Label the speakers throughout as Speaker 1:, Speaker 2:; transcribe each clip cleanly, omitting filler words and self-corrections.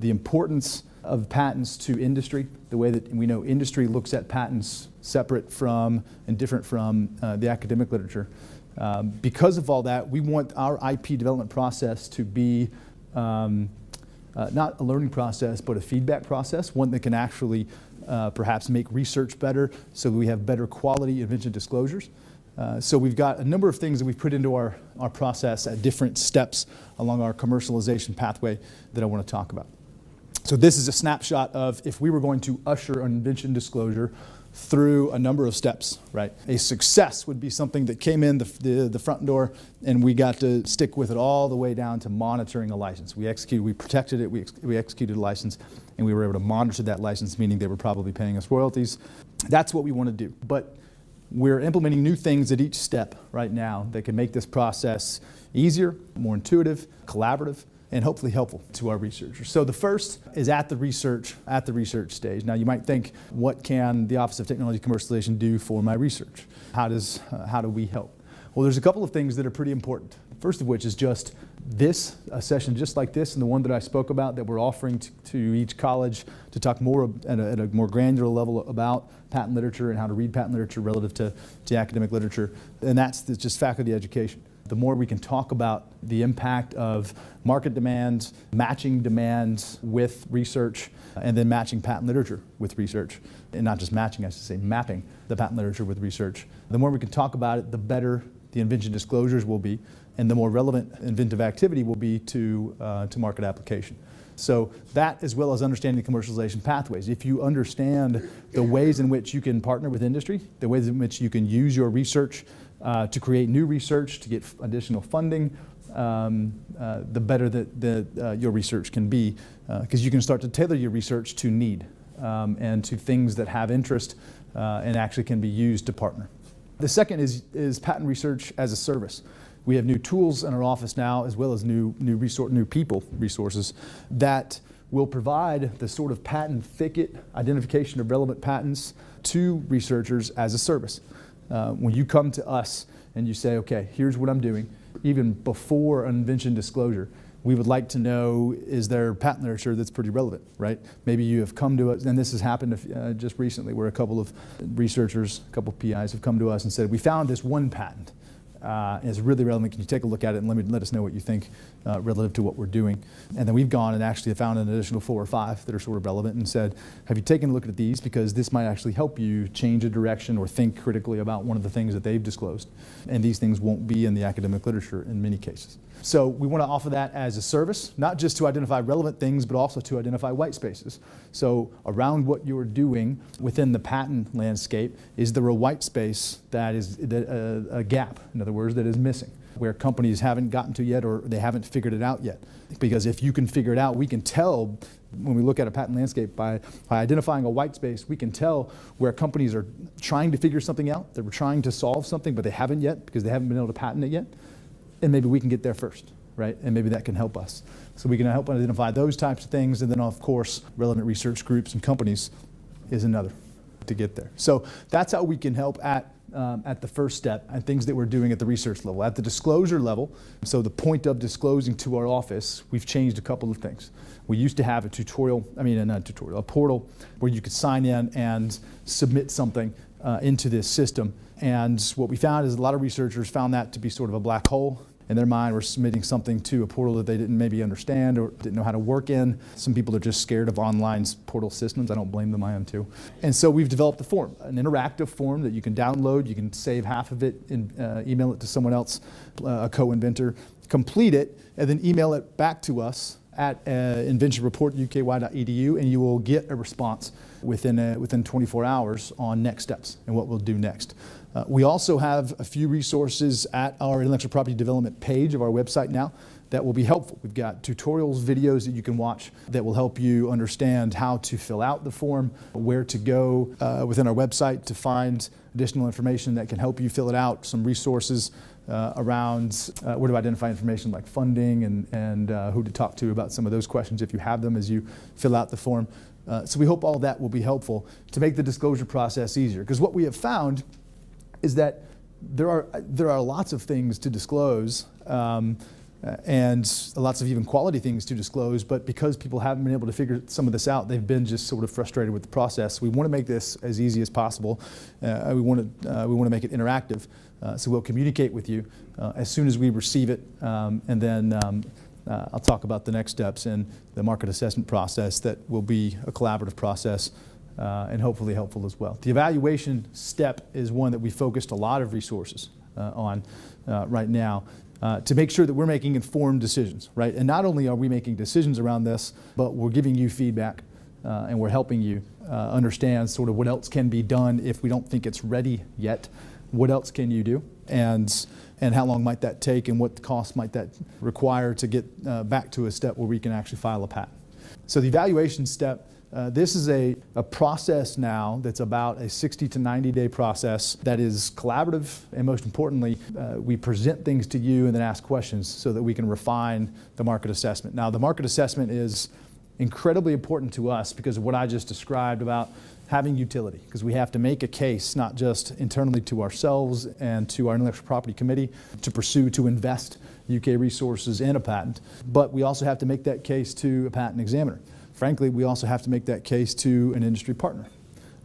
Speaker 1: the importance of patents to industry, the way that we know industry looks at patents separate from and different from the academic literature. Because of all that, we want our IP development process to be not a learning process, but a feedback process, one that can actually perhaps make research better so that we have better quality invention disclosures. So we've got a number of things that we've put into our process at different steps along our commercialization pathway that I want to talk about. So this is a snapshot of if we were going to usher an invention disclosure through a number of steps, right? A success would be something that came in the front door and we got to stick with it all the way down to monitoring a license. We protected it, we executed a license, and we were able to monitor that license, meaning they were probably paying us royalties. That's what we want to do. But we're implementing new things at each step right now that can make this process easier, more intuitive, collaborative, and hopefully helpful to our researchers. So the first is at the research stage. Now you might think, what can the Office of Technology Commercialization do for my research? How do we help? Well, there's a couple of things that are pretty important. First of which is just this, a session just like this and the one that I spoke about that we're offering to each college to talk more at a more granular level about patent literature and how to read patent literature relative to academic literature. And that's just faculty education. The more we can talk about the impact of market demands, matching demands with research, and then matching patent literature with research, and not just matching, I should say mapping the patent literature with research. The more we can talk about it, the better the invention disclosures will be, and the more relevant inventive activity will be to market application. So that, as well as understanding the commercialization pathways. If you understand the ways in which you can partner with industry, the ways in which you can use your research to create new research, to get additional funding, the better that your research can be, because you can start to tailor your research to need and to things that have interest and actually can be used to partner. The second is patent research as a service. We have new tools in our office now, as well as new people resources that will provide the sort of patent thicket, identification of relevant patents to researchers as a service. When you come to us and you say, okay, here's what I'm doing, even before an invention disclosure, we would like to know, is there patent literature that's pretty relevant, right? Maybe you have come to us, and this has happened just recently, where a couple of researchers, a couple of PIs have come to us and said, we found this one patent. It's really relevant. Can you take a look at it and let us know what you think relative to what we're doing? And then we've gone and actually found an additional 4 or 5 that are sort of relevant and said, have you taken a look at these? Because this might actually help you change a direction or think critically about one of the things that they've disclosed. And these things won't be in the academic literature in many cases. So we want to offer that as a service, not just to identify relevant things, but also to identify white spaces. So around what you're doing within the patent landscape, is there a white space that is a gap, in other words, that is missing, where companies haven't gotten to yet or they haven't figured it out yet? Because if you can figure it out, we can tell, when we look at a patent landscape, by identifying a white space, we can tell where companies are trying to figure something out, they were trying to solve something, but they haven't yet because they haven't been able to patent it yet. And maybe we can get there first, right? And maybe that can help us. So we can help identify those types of things, and then of course, relevant research groups and companies is another to get there. So that's how we can help at the first step and things that we're doing at the research level. At the disclosure level, so the point of disclosing to our office, we've changed a couple of things. We used to have a portal where you could sign in and submit something into this system. And what we found is a lot of researchers found that to be sort of a black hole. In their mind, we're submitting something to a portal that they didn't maybe understand or didn't know how to work in. Some people are just scared of online portal systems. I don't blame them, I am too. And so we've developed a form, an interactive form that you can download. You can save half of it and email it to someone else, a co-inventor, complete it, and then email it back to us at inventionreport.uky.edu, and you will get a response within 24 hours on next steps and what we'll do next. We also have a few resources at our intellectual property development page of our website now that will be helpful. We've got tutorials, videos that you can watch that will help you understand how to fill out the form, where to go within our website to find additional information that can help you fill it out, some resources around where to identify information like funding and who to talk to about some of those questions if you have them as you fill out the form. So we hope all that will be helpful to make the disclosure process easier. Because what we have found is that there are lots of things to disclose, and lots of even quality things to disclose, but because people haven't been able to figure some of this out, they've been just sort of frustrated with the process. We want to make this as easy as possible. We want to make it interactive, so we'll communicate with you as soon as we receive it, and then I'll talk about the next steps in the market assessment process that will be a collaborative process and hopefully helpful as well. The evaluation step is one that we focused a lot of resources on right now. To make sure that we're making informed decisions, right? And not only are we making decisions around this, but we're giving you feedback and we're helping you understand sort of what else can be done if we don't think it's ready yet. What else can you do? And how long might that take, and what cost might that require to get back to a step where we can actually file a patent? So the evaluation step, this is a process now that's about a 60 to 90 day process that is collaborative, and most importantly, we present things to you and then ask questions so that we can refine the market assessment. Now, the market assessment is incredibly important to us because of what I just described about having utility, because we have to make a case not just internally to ourselves and to our intellectual property committee to invest UK resources in a patent, but we also have to make that case to a patent examiner. Frankly, we also have to make that case to an industry partner,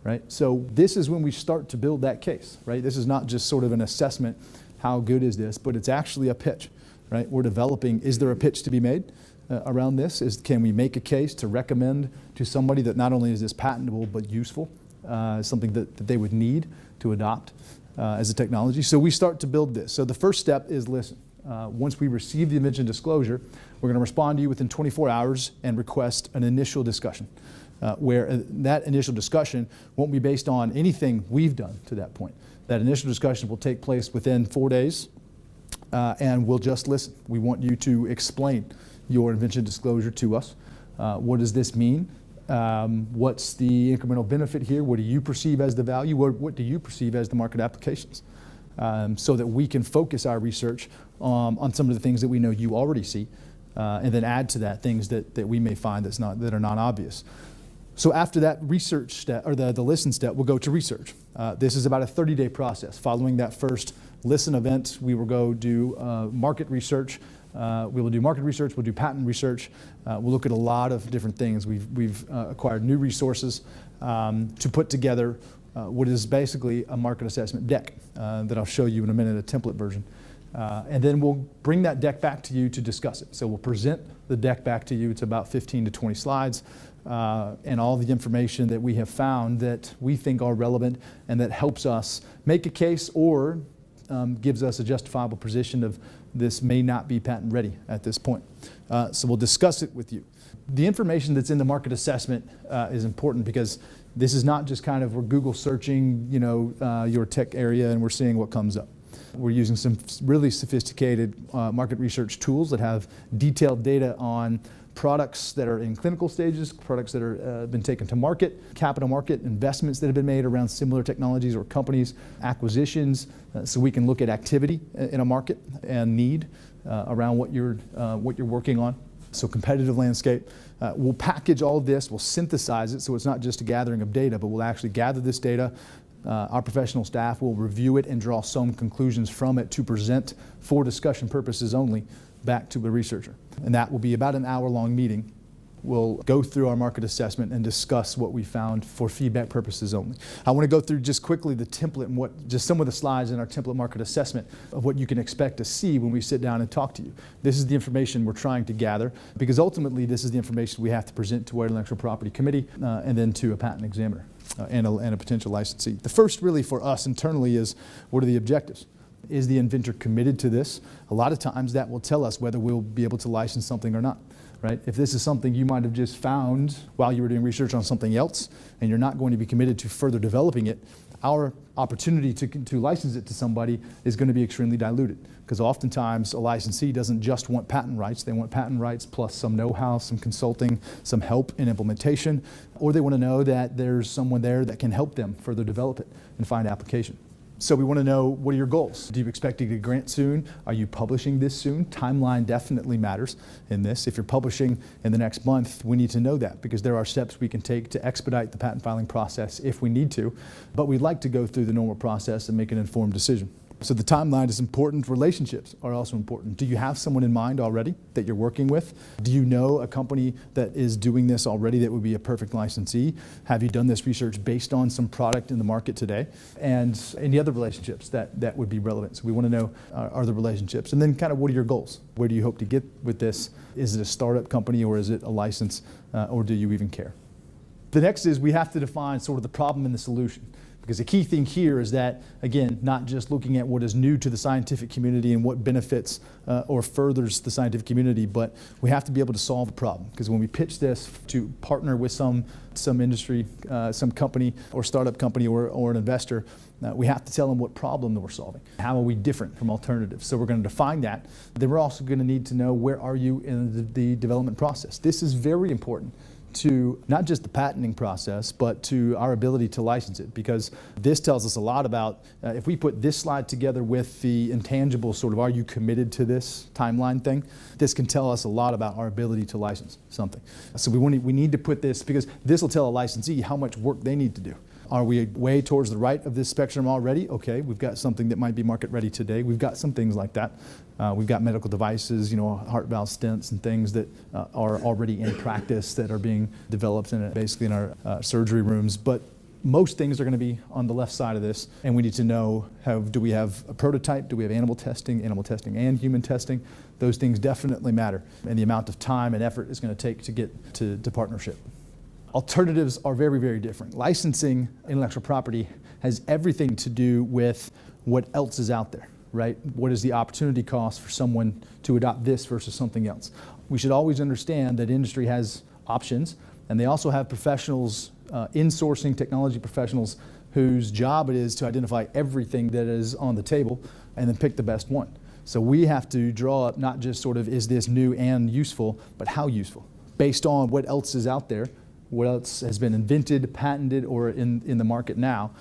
Speaker 1: right? So this is when we start to build that case, right? This is not just sort of an assessment, how good is this, but it's actually a pitch, right? We're developing, is there a pitch to be made around this? Can we make a case to recommend to somebody that not only is this patentable, but useful, something that they would need to adopt as a technology? So we start to build this. So the first step is listen. Once we receive the invention disclosure, we're going to respond to you within 24 hours and request an initial discussion, where that initial discussion won't be based on anything we've done to that point. That initial discussion will take place within 4 days, and we'll just listen. We want you to explain your invention disclosure to us. What does this mean? What's the incremental benefit here? What do you perceive as the value? What do you perceive as the market applications? So that we can focus our research on some of the things that we know you already see, and then add to that things that we may find that are not obvious. So after that research step, or the listen step, we'll go to research. This is about a 30-day process. Following that first listen event, we will go do market research. We will do market research, we'll do patent research. We'll look at a lot of different things. We've acquired new resources to put together what is basically a market assessment deck that I'll show you in a minute, a template version. And then we'll bring that deck back to you to discuss it. So we'll present the deck back to you. It's about 15 to 20 slides and all the information that we have found that we think are relevant and that helps us make a case or gives us a justifiable position of this may not be patent ready at this point. So we'll discuss it with you. The information that's in the market assessment is important because this is not just kind of we're Google searching, your tech area and we're seeing what comes up. We're using some really sophisticated market research tools that have detailed data on products that are in clinical stages, products that are been taken to market, capital market investments that have been made around similar technologies or companies, acquisitions, so we can look at activity in a market and need around what you're working on. So competitive landscape. We'll package all of this, we'll synthesize it, so it's not just a gathering of data, but we'll actually gather this data. Our professional staff will review it and draw some conclusions from it to present for discussion purposes only back to the researcher. And that will be about an hour-long meeting. We'll go through our market assessment and discuss what we found for feedback purposes only. I want to go through just quickly the template and just some of the slides in our template market assessment of what you can expect to see when we sit down and talk to you. This is the information we're trying to gather because ultimately this is the information we have to present to our intellectual property committee and then to a patent examiner and a potential licensee. The first really for us internally is what are the objectives? Is the inventor committed to this? A lot of times that will tell us whether we'll be able to license something or not. Right? If this is something you might have just found while you were doing research on something else and you're not going to be committed to further developing it, our opportunity to license it to somebody is going to be extremely diluted because oftentimes a licensee doesn't just want patent rights, they want patent rights plus some know-how, some consulting, some help in implementation, or they want to know that there's someone there that can help them further develop it and find application. So we want to know, what are your goals? Do you expect to get a grant soon? Are you publishing this soon? Timeline definitely matters in this. If you're publishing in the next month, we need to know that because there are steps we can take to expedite the patent filing process if we need to, but we'd like to go through the normal process and make an informed decision. So the timeline is important. Relationships are also important. Do you have someone in mind already that you're working with? Do you know a company that is doing this already that would be a perfect licensee? Have you done this research based on some product in the market today? And any other relationships that would be relevant. So we want to know are the relationships. And then kind of what are your goals? Where do you hope to get with this? Is it a startup company or is it a license or do you even care? The next is we have to define sort of the problem and the solution. Because the key thing here is that, again, not just looking at what is new to the scientific community and what benefits or furthers the scientific community, but we have to be able to solve the problem. Because when we pitch this to partner with some industry, some company or startup company or an investor, we have to tell them what problem that we're solving. How are we different from alternatives? So we're going to define that. Then we're also going to need to know where are you in the development process. This is very important to not just the patenting process, but to our ability to license it, because this tells us a lot about, if we put this slide together with the intangible sort of are you committed to this timeline thing, this can tell us a lot about our ability to license something. So we need to put this, because this will tell a licensee how much work they need to do. Are we way towards the right of this spectrum already? Okay, we've got something that might be market ready today. We've got some things like that. We've got medical devices, heart valve stents and things that are already in practice that are being developed basically in our surgery rooms. But most things are going to be on the left side of this, and we need to know do we have a prototype? Do we have animal testing and human testing? Those things definitely matter, and the amount of time and effort it's going to take to get to partnership. Alternatives are very, very different. Licensing intellectual property has everything to do with what else is out there, right? What is the opportunity cost for someone to adopt this versus something else? We should always understand that industry has options, and they also have professionals, in-sourcing technology professionals, whose job it is to identify everything that is on the table and then pick the best one. So we have to draw up not just sort of is this new and useful, but how useful, based on what else is out there. What else has been invented, patented, or in the market now?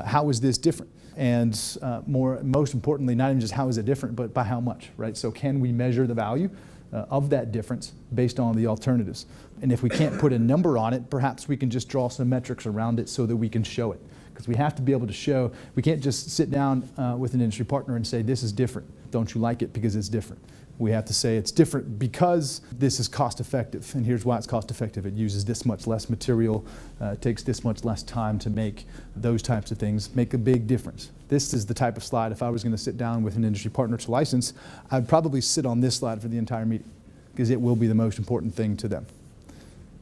Speaker 1: How is this different? And most importantly, not even just how is it different, but by how much, right? So can we measure the value of that difference based on the alternatives? And if we can't put a number on it, perhaps we can just draw some metrics around it so that we can show it. Because we have to be able to show, we can't just sit down with an industry partner and say, this is different. Don't you like it because it's different? We have to say it's different because this is cost effective, and here's why it's cost effective. It uses this much less material, takes this much less time to make those types of things, make a big difference. This is the type of slide, if I was going to sit down with an industry partner to license, I'd probably sit on this slide for the entire meeting, because it will be the most important thing to them.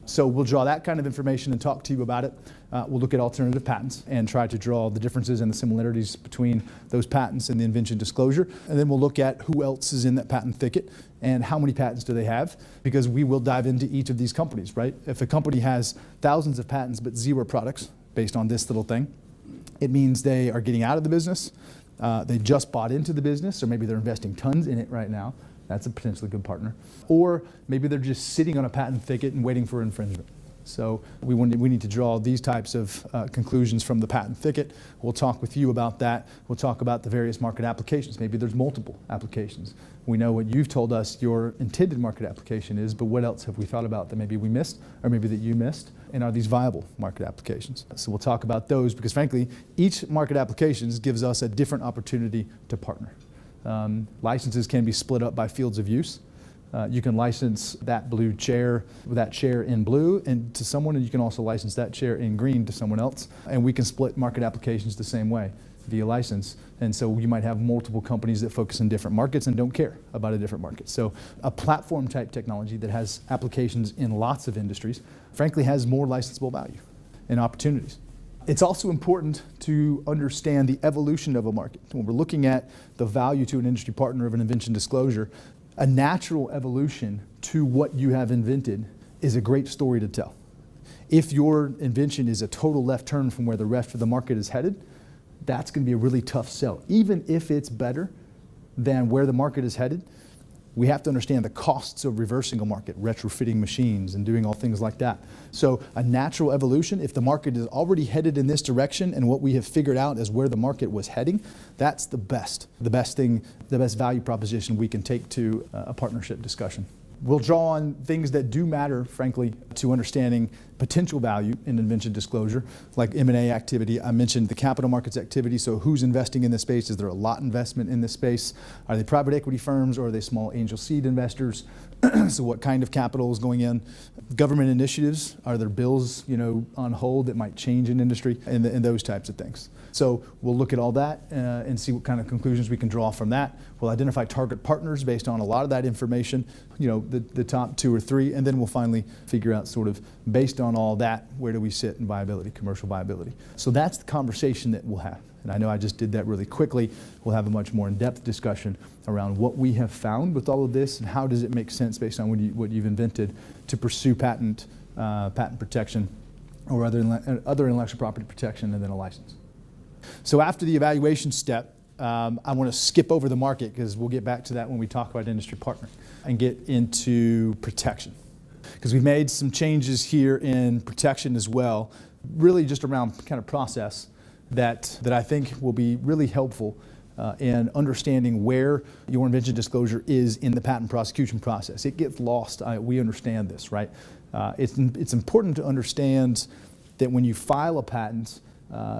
Speaker 1: So we'll draw that kind of information and talk to you about it. We'll look at alternative patents and try to draw the differences and the similarities between those patents and the invention disclosure. And then we'll look at who else is in that patent thicket and how many patents do they have, because we will dive into each of these companies, right? If a company has thousands of patents but 0 products based on this little thing, it means they are getting out of the business, they just bought into the business, or maybe they're investing tons in it right now. That's a potentially good partner. Or maybe they're just sitting on a patent thicket and waiting for infringement. So we need to draw these types of conclusions from the patent thicket. We'll talk with you about that. We'll talk about the various market applications. Maybe there's multiple applications. We know what you've told us your intended market application is, but what else have we thought about that maybe we missed, or maybe that you missed? And are these viable market applications? So we'll talk about those, because frankly, each market application gives us a different opportunity to partner. Licenses can be split up by fields of use. You can license that chair in blue and to someone, and you can also license that chair in green to someone else. And we can split market applications the same way via license. And so you might have multiple companies that focus on different markets and don't care about a different market. So a platform type technology that has applications in lots of industries, frankly, has more licensable value and opportunities. It's also important to understand the evolution of a market. When we're looking at the value to an industry partner of an invention disclosure, a natural evolution to what you have invented is a great story to tell. If your invention is a total left turn from where the rest of the market is headed, that's going to be a really tough sell. Even if it's better than where the market is headed, we have to understand the costs of reversing a market, retrofitting machines and doing all things like that. So a natural evolution, if the market is already headed in this direction and what we have figured out is where the market was heading, that's the best thing, the best value proposition we can take to a partnership discussion. We'll draw on things that do matter, frankly, to understanding potential value in invention disclosure, like M&A activity. I mentioned the capital markets activity, so who's investing in this space? Is there a lot investment in this space? Are they private equity firms or are they small angel seed investors? So what kind of capital is going in? Government initiatives, are there bills on hold that might change an industry, and those types of things. So we'll look at all that and see what kind of conclusions we can draw from that. We'll identify target partners based on a lot of that information, the top 2 or 3, and then we'll finally figure out sort of based on all that, where do we sit in viability, commercial viability. So that's the conversation that we'll have. And I know I just did that really quickly. We'll have a much more in-depth discussion around what we have found with all of this and how does it make sense based on what you've invented to pursue patent protection or other intellectual property protection and then a license. So after the evaluation step, I want to skip over the market because we'll get back to that when we talk about industry partnering and get into protection. Because we've made some changes here in protection as well, really just around kind of process that I think will be really helpful in understanding where your invention disclosure is in the patent prosecution process. It gets lost. We understand this, right? It's important to understand that when you file a patent,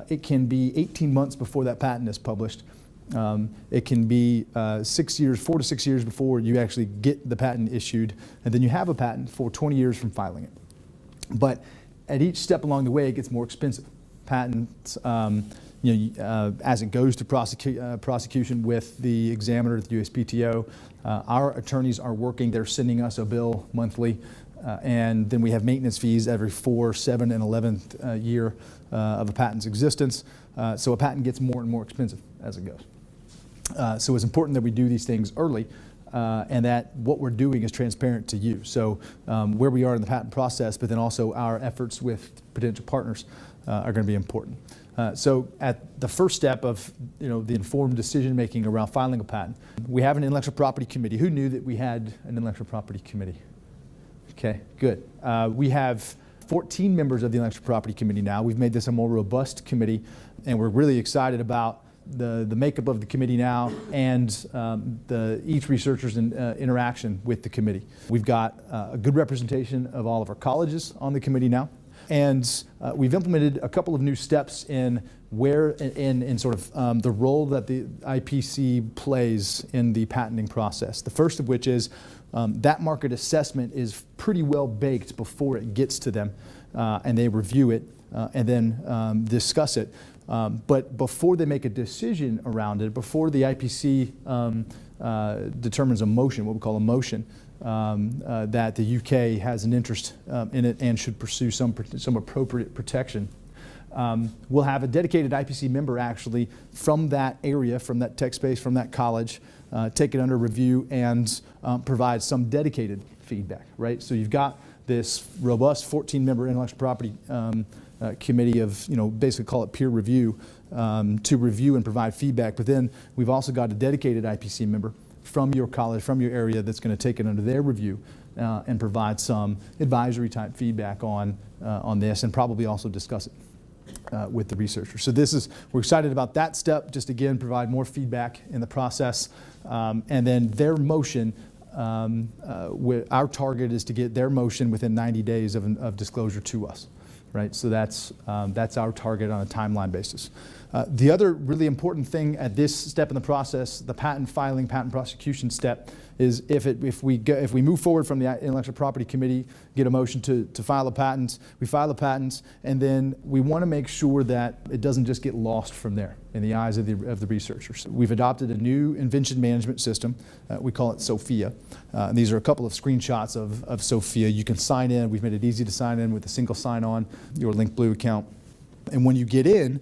Speaker 1: it can be 18 months before that patent is published. It can be 4 to 6 years before you actually get the patent issued, and then you have a patent for 20 years from filing it. But at each step along the way, it gets more expensive. Patents, as it goes to prosecution with the examiner, the USPTO, our attorneys are working. They're sending us a bill monthly, and then we have maintenance fees every 4, 7, and 11th year of a patent's existence. So a patent gets more and more expensive as it goes. So it's important that we do these things early, and that what we're doing is transparent to you. So where we are in the patent process, but then also our efforts with potential partners are going to be important. So at the first step of the informed decision making around filing a patent, we have an intellectual property committee. Who knew that we had an intellectual property committee? Okay, good. We have 14 members of the intellectual property committee now. We've made this a more robust committee, and we're really excited about the makeup of the committee now and each researcher's interaction with the committee. We've got a good representation of all of our colleges on the committee now. And we've implemented a couple of new steps in sort of the role that the IPC plays in the patenting process. The first of which is that market assessment is pretty well baked before it gets to them, and they review it and then discuss it. But before they make a decision around it, before the IPC determines a motion, what we call a motion, that the UK has an interest in it and should pursue some appropriate protection. We'll have a dedicated IPC member actually from that area, from that tech space, from that college, take it under review and provide some dedicated feedback, right? So you've got this robust 14-member intellectual property committee of, basically call it peer review, to review and provide feedback. But then we've also got a dedicated IPC member from your college, from your area, that's going to take it under their review and provide some advisory type feedback on this, and probably also discuss it with the researcher. So we're excited about that step. Just again, provide more feedback in the process, and then their motion. Our target is to get their motion within 90 days of disclosure to us, right? So that's our target on a timeline basis. The other really important thing at this step in the process, the patent filing, patent prosecution step, is if we move forward from the intellectual property committee, get a motion to file a patent, we file a patent, and then we want to make sure that it doesn't just get lost from there in the eyes of the researchers. We've adopted a new invention management system. We call it SOFIA. And these are a couple of screenshots of SOFIA. You can sign in. We've made it easy to sign in with a single sign-on, your Link Blue account. And when you get in,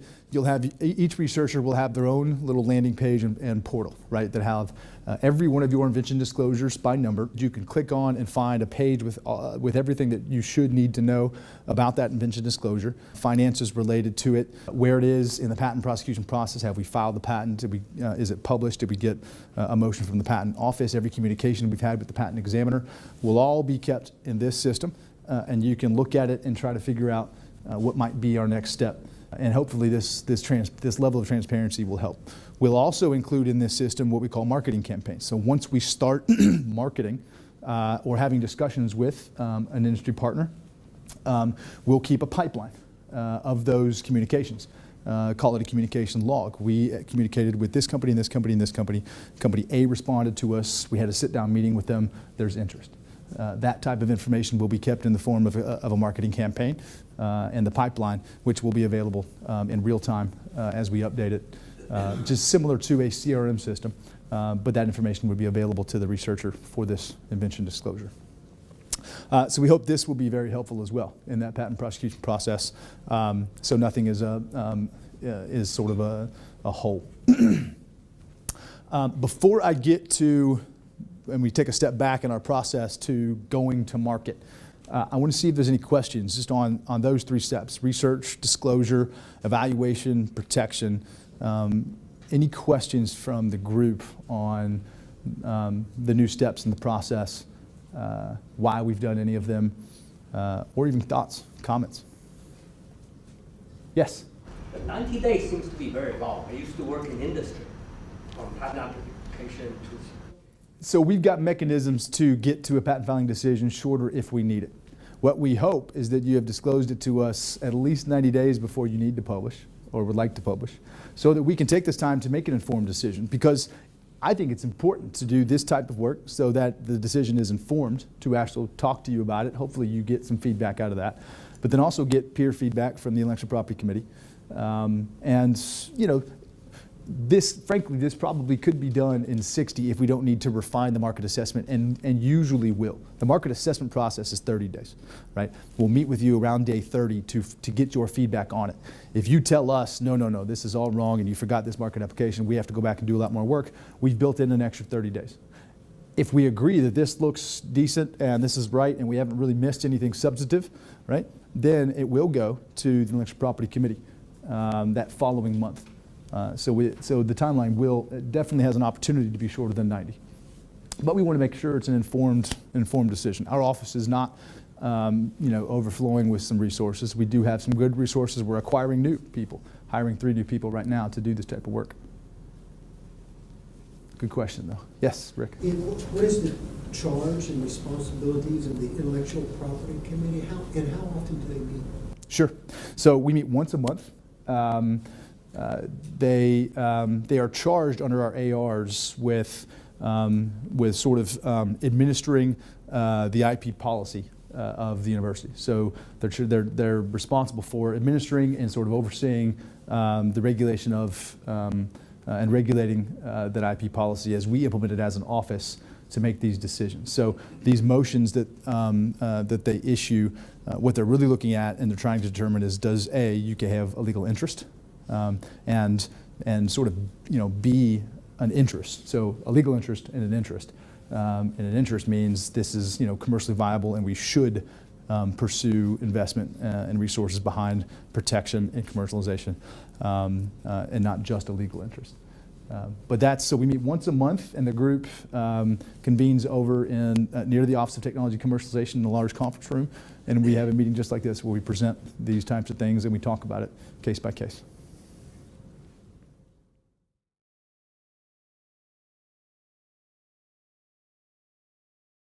Speaker 1: each researcher will have their own little landing page and portal, right, that have every one of your invention disclosures by number. You can click on and find a page with everything that you should need to know about that invention disclosure, finances related to it, where it is in the patent prosecution process. Have we filed the patent? Is it published? Did we get a motion from the patent office? Every communication we've had with the patent examiner will all be kept in this system, and you can look at it and try to figure out what might be our next step. And hopefully this level of transparency will help. We'll also include in this system what we call marketing campaigns. So once we start marketing or having discussions with an industry partner, we'll keep a pipeline of those communications. Call it a communication log. We communicated with this company and this company and this company. Company A responded to us. We had a sit-down meeting with them. There's interest. That type of information will be kept in the form of a marketing campaign and the pipeline, which will be available in real time as we update it, just similar to a CRM system, but that information would be available to the researcher for this invention disclosure. So we hope this will be very helpful as well in that patent prosecution process, so nothing is sort of a hole. Before I get to, and we take a step back in our process to going to market, I want to see if there's any questions just on those three steps: research, disclosure, evaluation, protection. Any questions from the group on the new steps in the process, why we've done any of them, or even thoughts, comments? Yes?
Speaker 2: 90 days seems to be very long. I used to work in industry on patent application to...
Speaker 1: So we've got mechanisms to get to a patent filing decision shorter if we need it. What we hope is that you have disclosed it to us at least 90 days before you need to publish or would like to publish, so that we can take this time to make an informed decision, because I think it's important to do this type of work so that the decision is informed, to actually talk to you about it. Hopefully you get some feedback out of that, but then also get peer feedback from the Intellectual Property Committee. And you know, frankly, this probably could be done in 60 if we don't need to refine the market assessment, and usually will. The market assessment process is 30 days, right? We'll meet with you around day 30 to get your feedback on it. If you tell us, no, this is all wrong and you forgot this market application, we have to go back and do a lot more work, we've built in an extra 30 days. If we agree that this looks decent and this is right and we haven't really missed anything substantive, right, then it will go to the Intellectual Property Committee that following month. So the timeline definitely has an opportunity to be shorter than 90. But we want to make sure it's an informed decision. Our office is not overflowing with some resources. We do have some good resources. We're acquiring new people, hiring 3 new people right now to do this type of work. Good question, though. Yes, Rick?
Speaker 3: What is the charge and responsibilities of the Intellectual Property Committee? How often do they meet?
Speaker 1: Sure. So we meet once a month. They are charged under our ARs with sort of administering the IP policy of the university. So they're responsible for administering and sort of overseeing the regulation of and regulating that IP policy as we implement it as an office to make these decisions. So these motions that that they issue, what they're really looking at and they're trying to determine is, does A, UK have a legal interest, and sort of be an interest. So a legal interest and an interest. And an interest means this is commercially viable and we should pursue investment and resources behind protection and commercialization, and not just a legal interest. But so we meet once a month, and the group convenes over in near the Office of Technology Commercialization in a large conference room, and we have a meeting just like this where we present these types of things and we talk about it case by case.